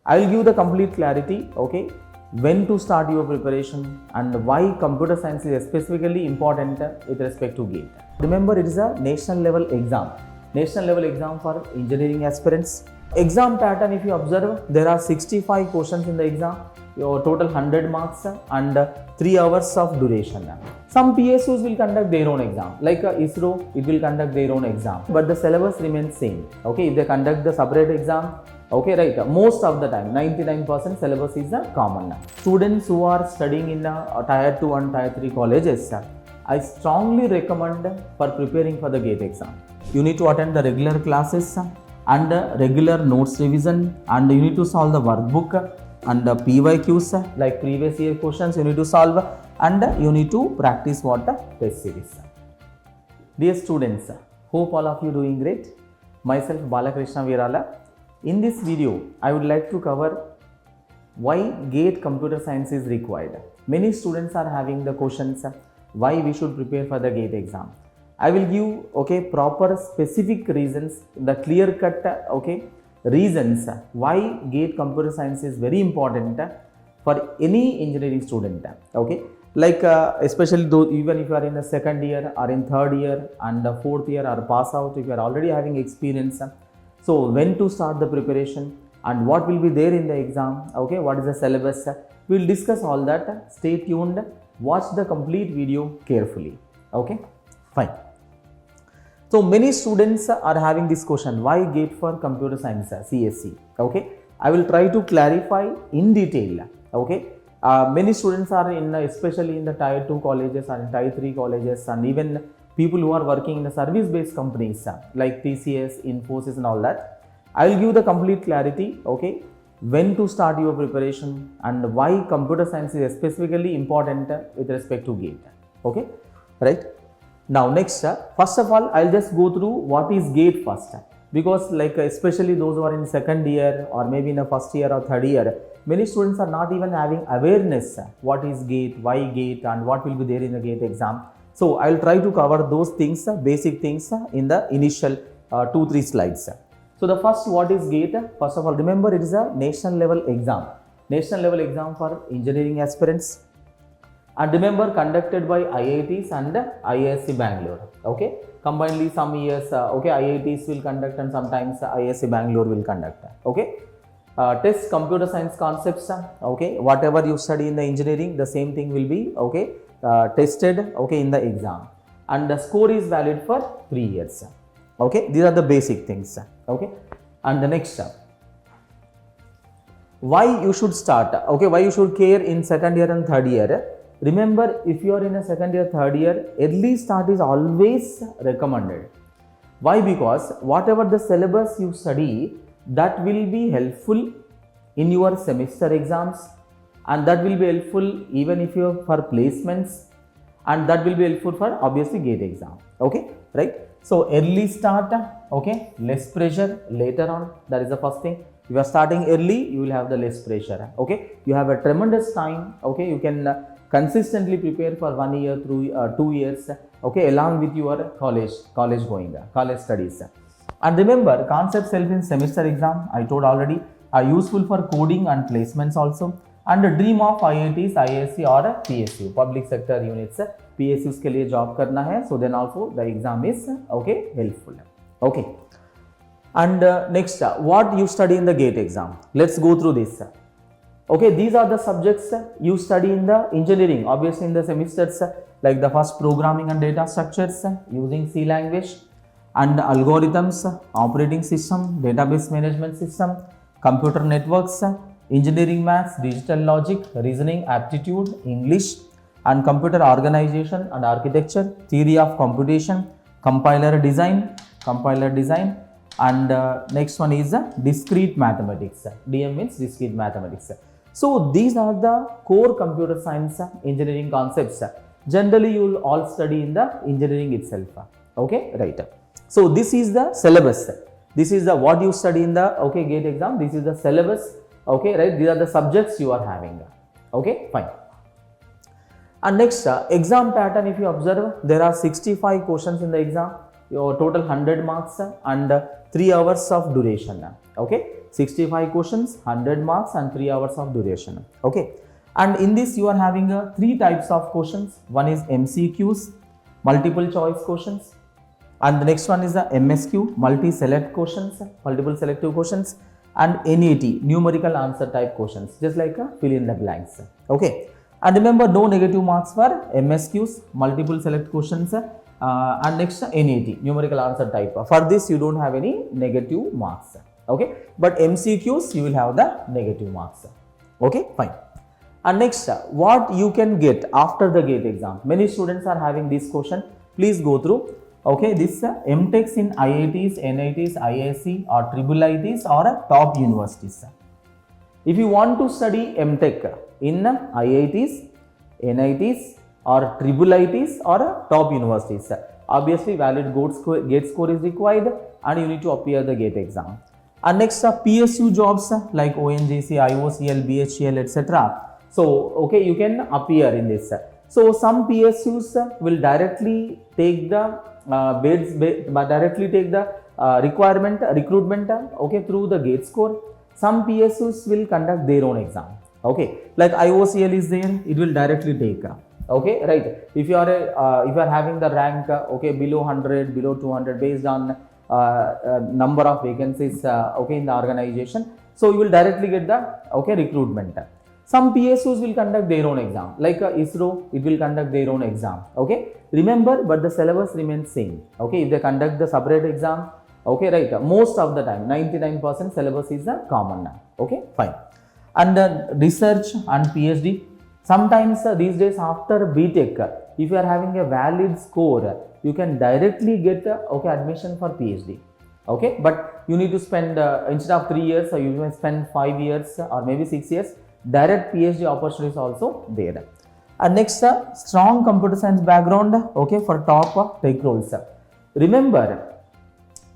I will give the complete clarity, okay, when to start your preparation and why computer science is specifically important with respect to GATE. Remember, it is a national level exam for engineering aspirants. Exam pattern, if you observe, there are 65 questions in the exam, your total 100 marks and 3 hours of duration. Some PSUs will conduct their own exam, like ISRO, it will conduct their own exam, but the syllabus remains same. Okay, if they conduct the separate exam, okay, right, most of the time 99% syllabus is common. Students who are studying in tier 2 and tier 3 colleges, I strongly recommend for preparing for the GATE exam. You need to attend the regular classes and regular notes revision, and you need to solve the workbook and the PYQs like previous year questions you need to solve, and you need to practice what the test series. Dear students, hope all of you doing great. Myself Balakrishna Sir. In this video, I would like to cover why GATE computer science is required. Many students are having the questions why we should prepare for the GATE exam. I will give proper specific reasons, the clear cut reasons why GATE computer science is very important for any engineering student. Okay, like especially though even if you are in the second year or in third year and the fourth year or pass out, if you are already having experience. So when to start the preparation and what will be there in the exam, okay, what is the syllabus, we will discuss all that. Stay tuned, watch the complete video carefully. Okay, fine. So many students are having this question, why GATE for computer science CSE? Okay, I will try to clarify in detail. Okay, many students are in especially in the tier 2 colleges and tier 3 colleges, and even people who are working in the service based companies like TCS, Infosys and all that. I will give the complete clarity, okay, when to start your preparation and why computer science is specifically important with respect to GATE. Okay, right. Now next, first of all, I'll just go through what is GATE first, because like especially those who are in second year or maybe in the first year or third year, many students are not even having awareness what is GATE, why GATE and what will be there in the GATE exam. So I'll try to cover those things, basic things in the initial 2-3 slides. So the first, what is GATE? First of all, remember it is a national level exam for engineering aspirants. And remember, conducted by IITs and IISc Bangalore. Okay, combinedly some years, IITs will conduct and sometimes IISc Bangalore will conduct. Okay, test computer science concepts. Okay, whatever you study in the engineering, the same thing will be tested in the exam, and the score is valid for 3 years. Okay, these are the basic things. Okay, and the next, why you should start? Okay, why you should care in second year and third year? Remember, if you are in a second year, third year, early start is always recommended. Why? Because whatever the syllabus you study, that will be helpful in your semester exams, and that will be helpful even if you are for placements, and that will be helpful for obviously GATE exam. Okay, right? So early start, okay, less pressure later on. That is the first thing. If you are starting early, you will have the less pressure. Okay, you have a tremendous time. Okay, you can consistently prepare for 1 year through 2 years, okay, along with your college studies. And remember, concepts help in semester exam, I told already, are useful for coding and placements also. And the dream of IITs, IISc or PSU, public sector units, PSUs के लिए job करना है, so then also the exam is okay helpful. Okay, and next, what you study in the GATE exam? Let's go through this. Okay, these are the subjects you study in the engineering, obviously in the semesters, like the first programming and data structures using C language, and algorithms, operating system, database management system, computer networks, engineering maths, digital logic, reasoning, aptitude, English, and computer organization and architecture, theory of computation, compiler design, and next one is discrete mathematics. DM means discrete mathematics. So these are the core computer science engineering concepts. Generally, you will all study in the engineering itself. Okay, right. So this is the syllabus. This is the what you study in the GATE exam. This is the syllabus. Okay, right. These are the subjects you are having. Okay, fine. And next, exam pattern. If you observe, there are 65 questions in the exam. Your total 100 marks and 3 hours of duration. Okay. 65 questions, 100 marks and 3 hours of duration. Okay. And in this you are having 3 types of questions. One is MCQs, multiple choice questions, and the next one is the MSQ, multi-select questions, multiple selective questions, and NAT, numerical answer type questions, just like fill in the blanks. Okay. And remember, no negative marks for MSQs, multiple select questions, and next NAT, numerical answer type. For this you don't have any negative marks. Okay. But MCQs you will have the negative marks. Okay. Fine. And next, what you can get after the GATE exam. Many students are having this question. Please go through. Okay, this MTechs in IITs, NITs, IISc or IIITs or top universities. If you want to study MTech in IITs, NITs or IIITs or top universities, obviously valid GATE score is required and you need to appear the GATE exam. And next, PSU jobs like ONGC, IOCL, BHCL, etc. So, okay, you can appear in this. So, some PSUs will directly take the recruitment, okay, through the GATE score. Some PSUs will conduct their own exam. Okay, like IOCL is there, it will directly take. Okay, right. If you are having the rank, okay, below 100, below 200, based on number of vacancies, okay, in the organization, so you will directly get the, okay, recruitment. Some PSUs will conduct their own exam, like ISRO, it will conduct their own exam. Okay, remember, but the syllabus remains same. Okay, if they conduct the separate exam, okay, right, most of the time 99% syllabus is common. Okay, fine. And research and PhD, sometimes these days after BTech, if you are having a valid score, you can directly get okay, admission for PhD. Okay, but you need to spend instead of 3 years, you may spend 5 years or maybe 6 years. Direct PhD opportunities also there. And next, strong computer science background, okay, for top tech roles. Remember,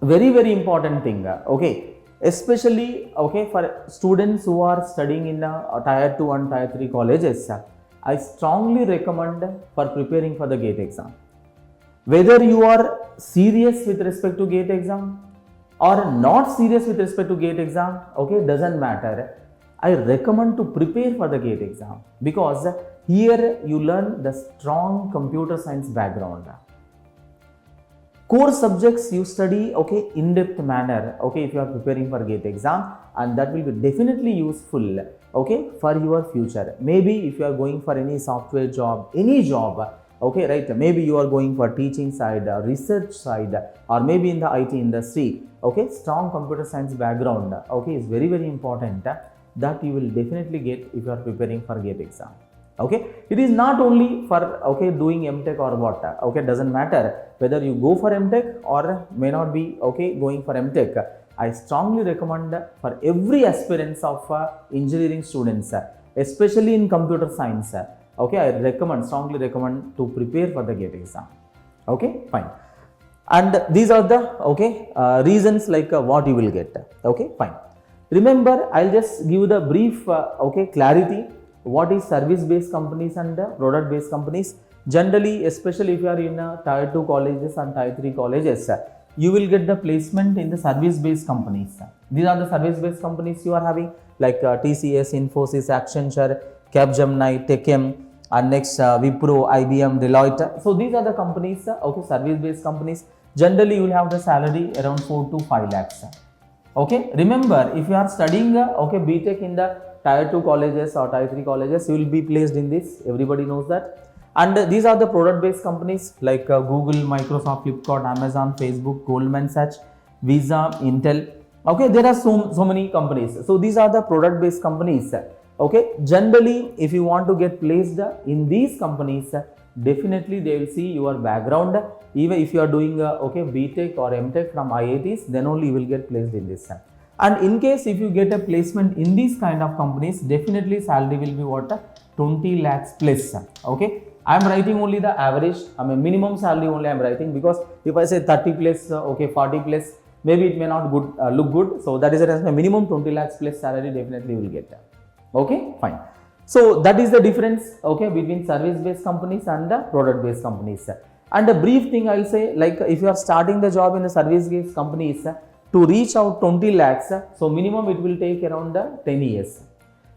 very important thing, okay, especially, okay, for students who are studying in tier 2 and tier 3 colleges, I strongly recommend for preparing for the GATE exam. Whether you are serious with respect to GATE exam or not serious with respect to GATE exam, okay, doesn't matter. I recommend to prepare for the GATE exam because here you learn the strong computer science background. Core subjects you study, okay, in-depth manner, okay, if you are preparing for GATE exam, and that will be definitely useful, okay, for your future. Maybe if you are going for any software job, any job, okay, right, maybe you are going for teaching side, research side, or maybe in the IT industry, okay, strong computer science background, okay, is very important. That you will definitely get if you are preparing for GATE exam. Okay, it is not only for, okay, doing MTech or what, okay, doesn't matter whether you go for MTech or may not be, okay, going for MTech. I strongly recommend for every aspirants of engineering students, especially in computer science, okay, I strongly recommend to prepare for the GATE exam. Okay, fine. And these are the, okay, reasons like what you will get. Okay, fine. Remember, I'll just give the brief, okay, clarity. What is service-based companies and product-based companies? Generally, especially if you are in tier 2 colleges and tier 3 colleges, you will get the placement in the service-based companies. These are the service-based companies you are having, like TCS, Infosys, Accenture, Capgemini, Techem, and next Wipro, IBM, Deloitte. So these are the companies, okay, service-based companies. Generally, you will have the salary around 4 to 5 lakhs. Okay, remember, if you are studying okay, BTech in the tier 2 colleges or tier 3 colleges, you will be placed in this. Everybody knows that. And these are the product based companies like Google, Microsoft, Flipkart, Amazon, Facebook, Goldman Sachs, Visa, Intel. Okay, there are so many companies. So these are the product based companies. Okay, generally if you want to get placed in these companies, definitely they will see your background. Even if you are doing okay, BTech or MTech from IITs, then only you will get placed in this. And in case if you get a placement in these kind of companies, definitely salary will be what, 20 lakhs plus. Okay, I am writing only the average, I mean minimum salary only I am writing, because if I say 30 plus, okay, 40 plus, maybe it may not look good. So that is the reason minimum 20 lakhs plus salary definitely will get. Okay, fine. So that is the difference, okay, between service based companies and the product based companies. And a brief thing I will say, like if you are starting the job in the service based companies, to reach out 20 lakhs, so minimum it will take around 10 years.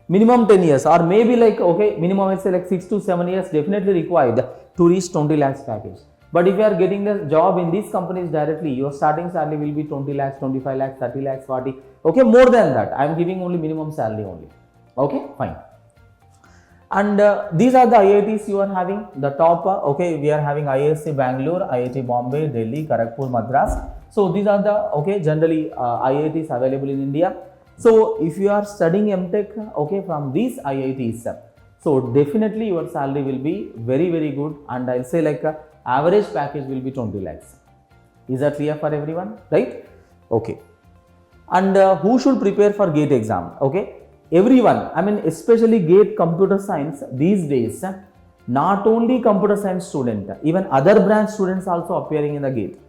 Minimum 10 years, or maybe like, okay, minimum I say like 6 to 7 years definitely required to reach 20 lakhs package. But if you are getting the job in these companies directly, your starting salary will be 20 lakhs, 25 lakhs, 30 lakhs, 40. Okay, more than that. I am giving only minimum salary only. Okay, fine. And these are the IITs you are having. The top, okay, we are having IISc Bangalore, IIT Bombay, Delhi, Kharagpur, Madras. So these are the, okay, generally IITs available in India. So if you are studying MTech, okay, from these IITs, so definitely your salary will be very, very good. And I'll say like average package will be 20 lakhs. Is that clear for everyone? Right? Okay. And who should prepare for GATE exam? Okay. Everyone, I mean, especially GATE computer science these days, not only computer science student, even other branch students also appearing in the GATE.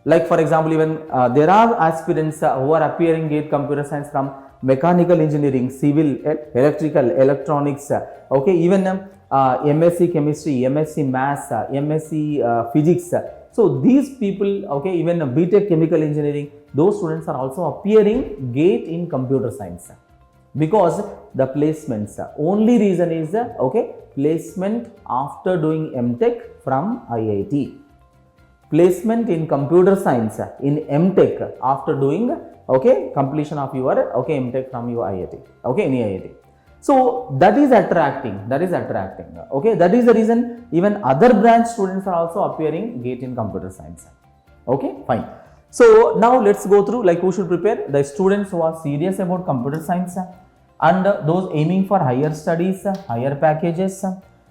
Like for example, even there are aspirants who are appearing GATE computer science from mechanical engineering, civil, electrical, electronics, okay, even MSc chemistry, MSc maths, MSc physics. So these people, okay, even BTech chemical engineering, those students are also appearing GATE in computer science. Because the placements, only reason is, okay, placement after doing MTech from IIT. Placement in computer science in MTech after doing, okay, completion of your, okay, MTech from your IIT, okay, any IIT. So that is attracting, okay, that is the reason even other branch students are also appearing GATE in computer science, okay, fine. So now let's go through like who should prepare. The students who are serious about computer science and those aiming for higher studies, higher packages,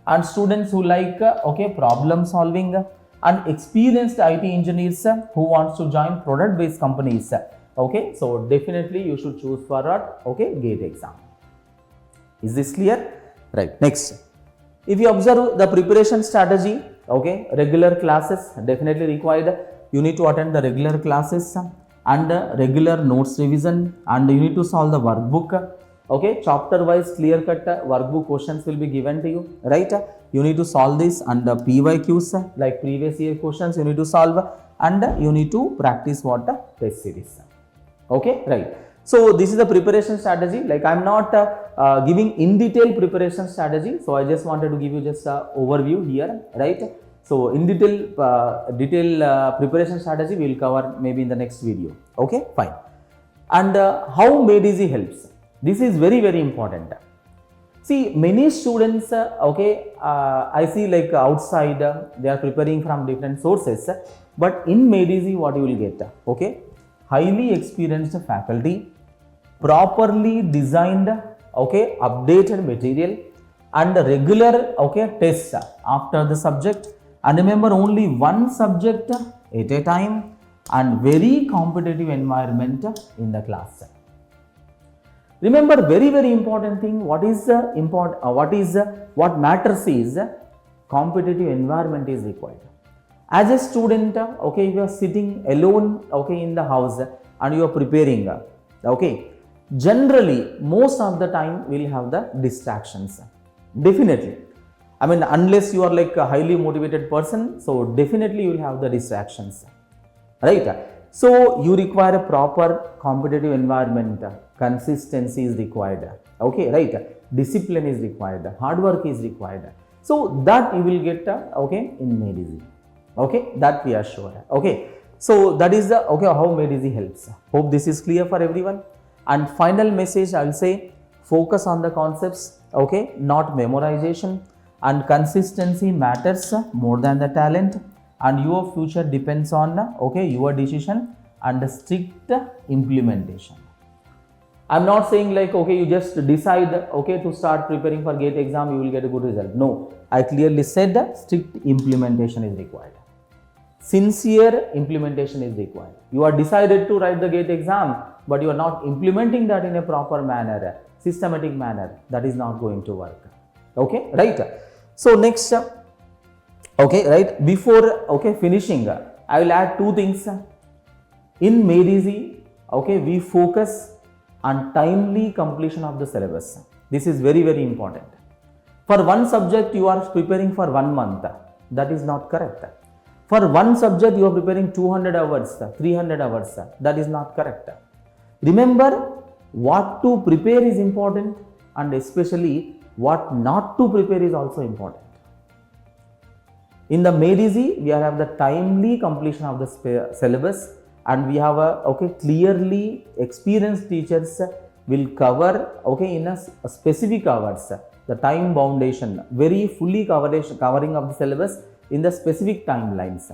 and students who like, okay, problem solving, and experienced IT engineers who wants to join product based companies. Okay, so definitely you should choose for what, okay, GATE exam. Is this clear? Right. Next, if you observe the preparation strategy, okay, regular classes definitely required. You need to attend the regular classes and regular notes revision, and you need to solve the workbook. Okay, chapter wise clear cut workbook questions will be given to you, right? You need to solve this, and PYQs like previous year questions you need to solve, and you need to practice what test series. Okay, right. So this is the preparation strategy. Like I'm not giving in detail preparation strategy, so I just wanted to give you just a overview here, right? So in detail preparation strategy we will cover maybe in the next video. Okay, fine. And how made easy helps. This is very, very important. See, many students, okay, I see like outside they are preparing from different sources, but in Made Easy what you will get, okay, highly experienced faculty, properly designed, okay, updated material, and regular, okay, tests after the subject, and remember only one subject at a time, and very competitive environment in the class. Remember, very, very important thing, what matters is competitive environment is required. As a student, okay, if you are sitting alone, okay, in the house and you are preparing, okay, generally most of the time we will have the distractions. Definitely. I mean, unless you are like a highly motivated person, so definitely you will have the distractions, right? So you require a proper competitive environment. Consistency is required, okay, right? Discipline is required, hard work is required. So that you will get, okay, in Made Easy, okay, that we are sure, okay. So that is the, okay, how Made Easy helps. Hope this is clear for everyone. And final message I will say, focus on the concepts, okay, not memorization, and consistency matters more than the talent, and your future depends on, okay, your decision and strict implementation. I'm not saying like, okay, you just decide, okay, to start preparing for GATE exam, you will get a good result. No, I clearly said that strict implementation is required. Sincere implementation is required. You are decided to write the GATE exam, but you are not implementing that in a proper manner, systematic manner, that is not going to work. Okay, right? So next, okay, right, before, okay, finishing, I will add two things. In Made Easy, okay, we focus on timely completion of the syllabus. This is very, very important. For one subject you are preparing for 1 month, that is not correct. For one subject you are preparing 200 hours, 300 hours. That is not correct. Remember, what to prepare is important, and especially what not to prepare is also important. In the Made Easy, we have the timely completion of the syllabus, and we have a clearly experienced teachers will cover in a specific hours the time foundation, very fully covering of the syllabus in the specific timelines.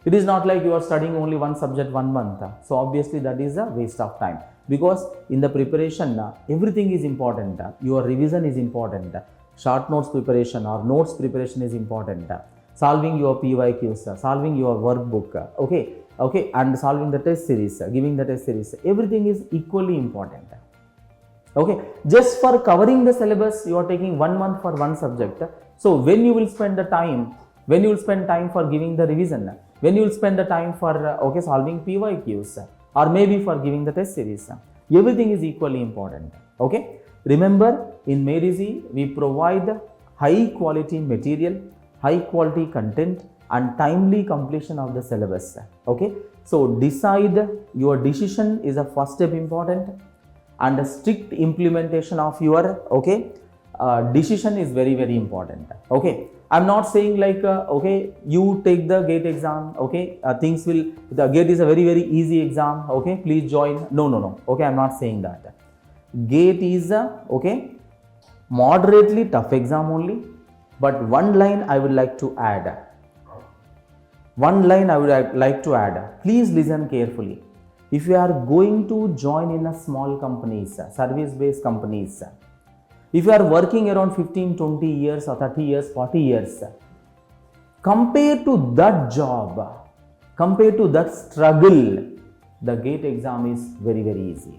It is not like you are studying only one subject 1 month. So obviously that is a waste of time, because in the preparation everything is important. Your revision is important, short notes preparation or notes preparation is important, solving your PYQs, solving your workbook, and solving the test series, giving the test series, everything is equally important. Just for covering the syllabus you are taking 1 month for one subject. So when you will spend the time, when you will spend time for giving the revision, when you will spend the time for solving PYQs, or maybe for giving the test series, everything is equally important. Remember, in Made Easy we provide high quality material, high quality content, and timely completion of the syllabus. So decide, your decision is a first step important, and a strict implementation of your decision is very, very important. I'm not saying like you take the GATE exam, things will, the GATE is a very, very easy exam, please join. No, I'm not saying that. GATE is a moderately tough exam only, but one line I would like to add. Please listen carefully. If you are going to join in a small companies, service-based companies, if you are working around 15, 20 years or 30 years, 40 years, compared to that job, compared to that struggle, the GATE exam is very, very easy.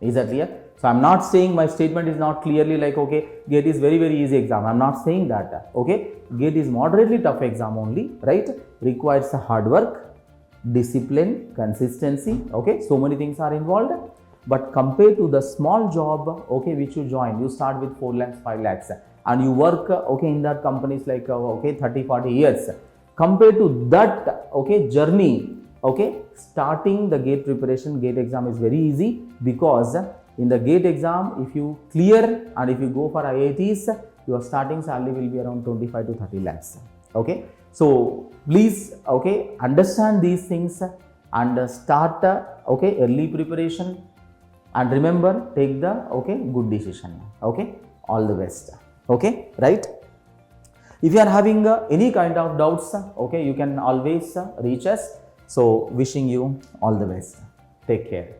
Is that clear? So I'm not saying, my statement is not clearly like GATE is very, very easy exam. I'm not saying that. GATE is moderately tough exam only, right? Requires hard work, discipline, consistency. So many things are involved. But compared to the small job which you join, you start with 4 lakhs, 5 lakhs, and you work in that companies like 30, 40 years. Compared to that journey, starting the GATE preparation, GATE exam is very easy, because in the GATE exam, if you clear and if you go for IITs, your starting salary will be around 25 to 30 lakhs. So please understand these things and start early preparation, and remember, take the good decision. All the best. Right? If you are having any kind of doubts, you can always reach us. So wishing you all the best. Take care.